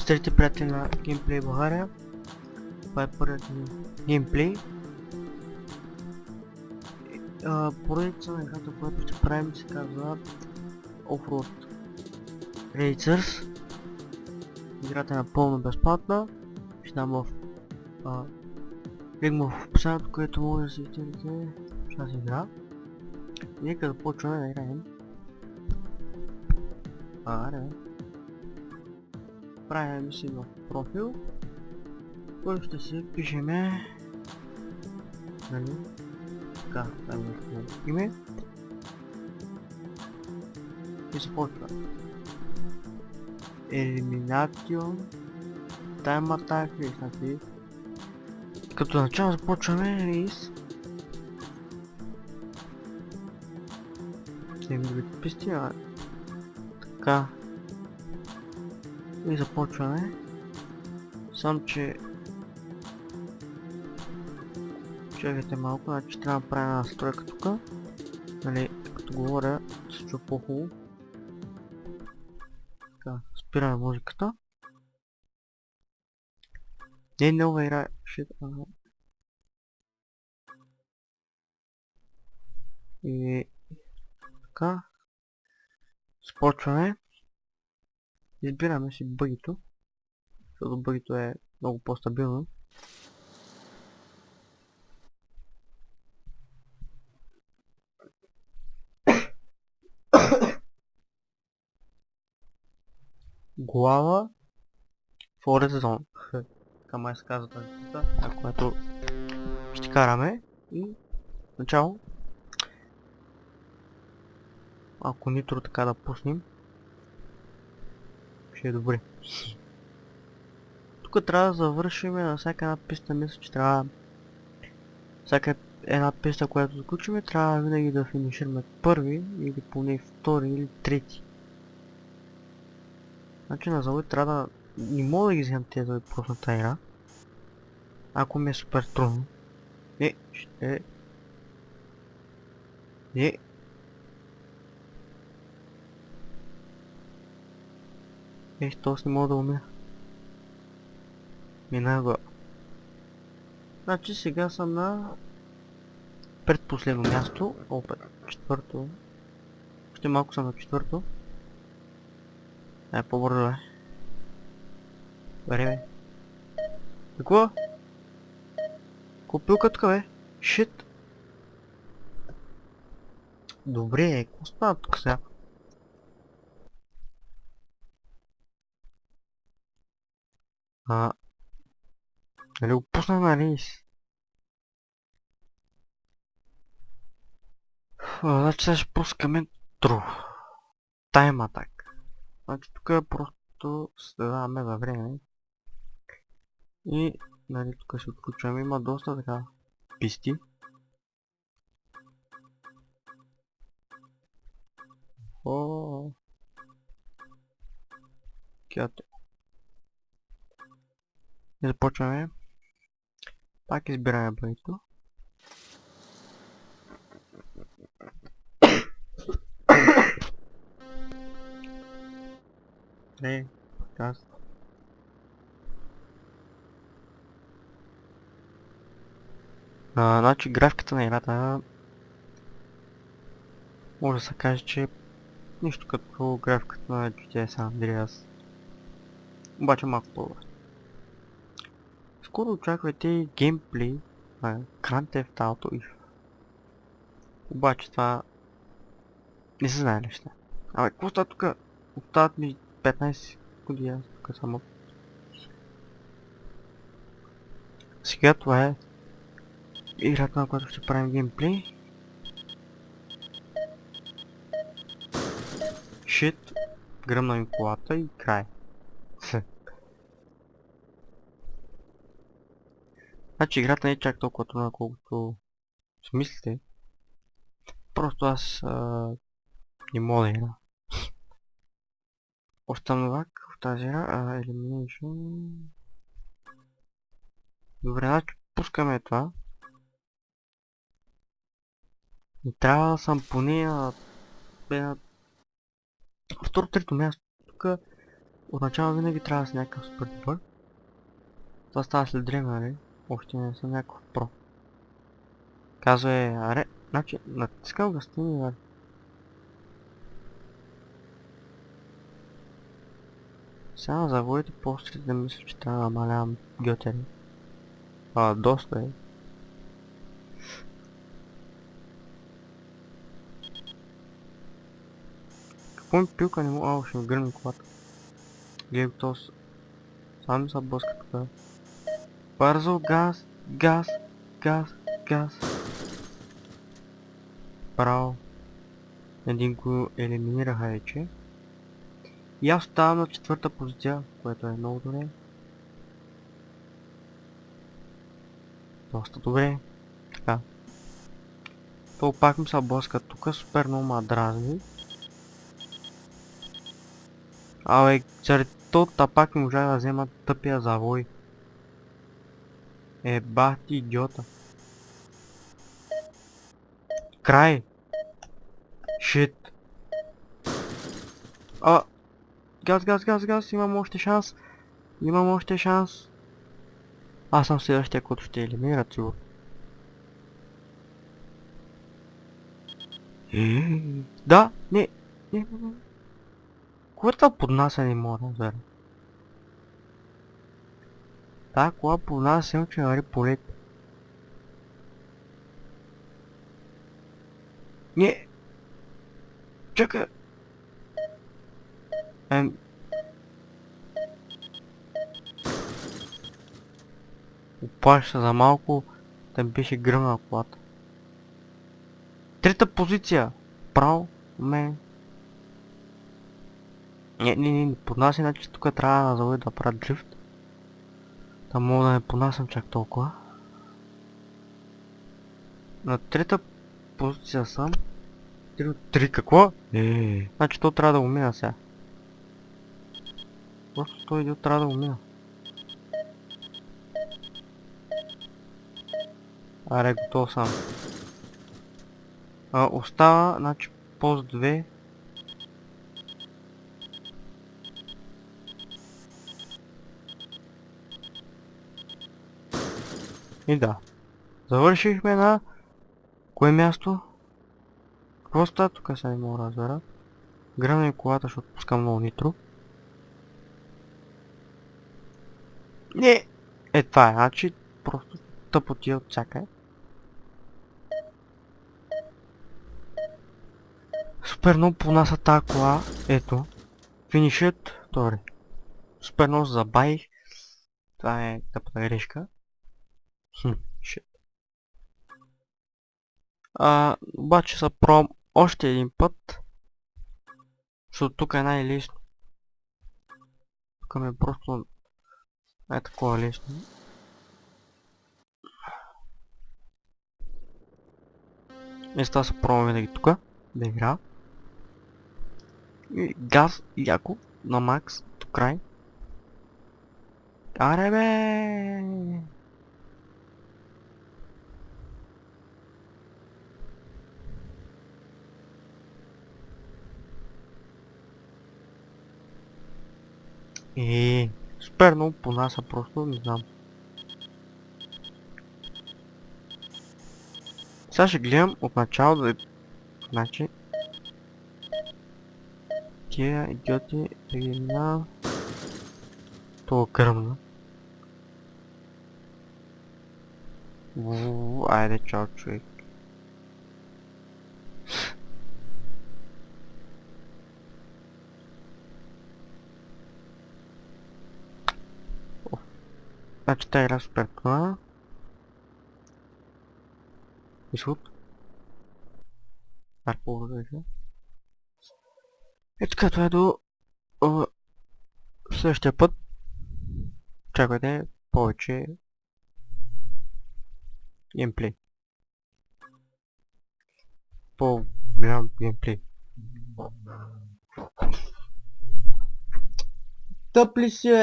Здравейте, приятели на Геймплей България. Това е първият ми геймплей. Поредица на играта, която ще правим, се казва Offroad Racers. Играта е напълно безплатна. Ще дам в линк в описанието, което може да се изтеглите в тази игра. Нека да почваме да играем. Правим си в профил, който ще се пишеме, нали, така, там е име и започва. Elimination Time Attack Race, значи като начало започваме рейс. Не ми да писти, така. И започваме. Сам че чакайте малко, значи трябва да правя настройка тук. Нали, като говоря, се чува по-хубаво. Така, спираме музиката. Не, нова игра, и така. Започваме. Избираме си бъгито, защото бъгито е много по-стабилно. Глава Forest Zone. Така май се казва тази писта, на която ще караме. И начало. Ако нитро така да пуснем, ще е добре. Тук трябва да завършим на всяка една писта, мисля, че трябва всяка една писта, която заключим, трябва винаги да финишираме първи или поне втори или трети. Значи на завод трябва да... Не мога да ги вземам тези завод просто на тази игра. Ако ми е супер трудно. Този не мога да умея. Минах го. Значи сега съм на предпоследно място. Опет, четвърто. Още малко съм на четвърто. По-бързо е. Време. Какво? Купилка тук бе? Шит. Добре, какво става тук сега? Нали го пусна на рейс? Значи сега ще пускаме True Time Attack. Значи тук просто следаваме във време. И нали тук ще отключваме, има доста така писти. Кято. И започваме. Пак избираме бъдето. Не, аз. Значи графиката на играта може да се каже, че нищо като графиката на GTA San Andreas. Обаче малко по-добре. Скоро очаквайте геймплей на Grand Theft Auto и обаче това не се знае неща. Абе, какво става тук? Остават ми 15 години тук само. Сега това е играта, на която ще правим геймплей. Шит, гръмна ми колата и край. Значи играта не е чак толкова трудна, колкото си мислите. Просто аз не мога да игра. Оставам новак в тази игра, Elimination. Добре, значи пускаме това. И трябва да съм поне на второ-трето място. Тук Отначало винаги трябва да си някакъв супер добър. Това става след време, нали? Още не съм някакъв про. Казва аре, значи натискам да стигне, нали? Сега на заводите после да мисля, че трябва да намалявам гьотери. Доста е. Какво ми пилка не мога, ще ми гръмни колата. Гледай го този. Сам са блъска тук. Бързо, газ, газ, газ, газ. Браво. Един го елиминираха вече. И аз оставам на 4-та позиция, което е много добре. Доста добре. Така. То пак ми са блъска тук, супер много ма дразни. Абе, заради това пак не можа да взема тъпия завой. Бах ти идиота. Край! Шит! Газ, газ, газ, газ, имам още шанс. Имам още шанс. Аз съм следващия, който ще елиминират сигурно. Да, не. Което поднася не мога да разбера. Та кола поднася съм, че вари полет. Не. Чакай. Опаш за малко да ми беше гръмна колата. 3-та позиция. Право. Не, поднася, иначе тук трябва да заводи да правя дрифт. Да мога да не поднасям чак толкова. На 3-та позиция съм. 3 от 3 какво? Значи то трябва да го мина сега. Просто той идиот трябва да го мина. Аре, готов съм. Остава, значи, пост 2. И да. Завършихме на... Кое място? Какво става тук, сега не мога да разбера. Гръмна и колата, защото пускам много нитро. Не! Това е, значи просто тъпотия от всякъде. Супер много понася тази кола. Ето. Финишът. Добре. Супер много забавих. Това е тъпата грешка. Шит. Обаче са пробвам още един път. Защото тук е най-лесно. Тук ми е просто такова лесно. И сега се пробвам винаги тук да игра. И газ яко на макс до край. Аре бе! Супер много понася просто, не знам. Сега ще гледам от начало да... Значи... Тия идиоти да ги минавам... Това гръмна. Айде, чао, човек. Значи тази игра супер това. Изход. Арко да. Така, това е до следващия път. Чакайте повече геймплей. По-голям геймплей. Тъп ли си е?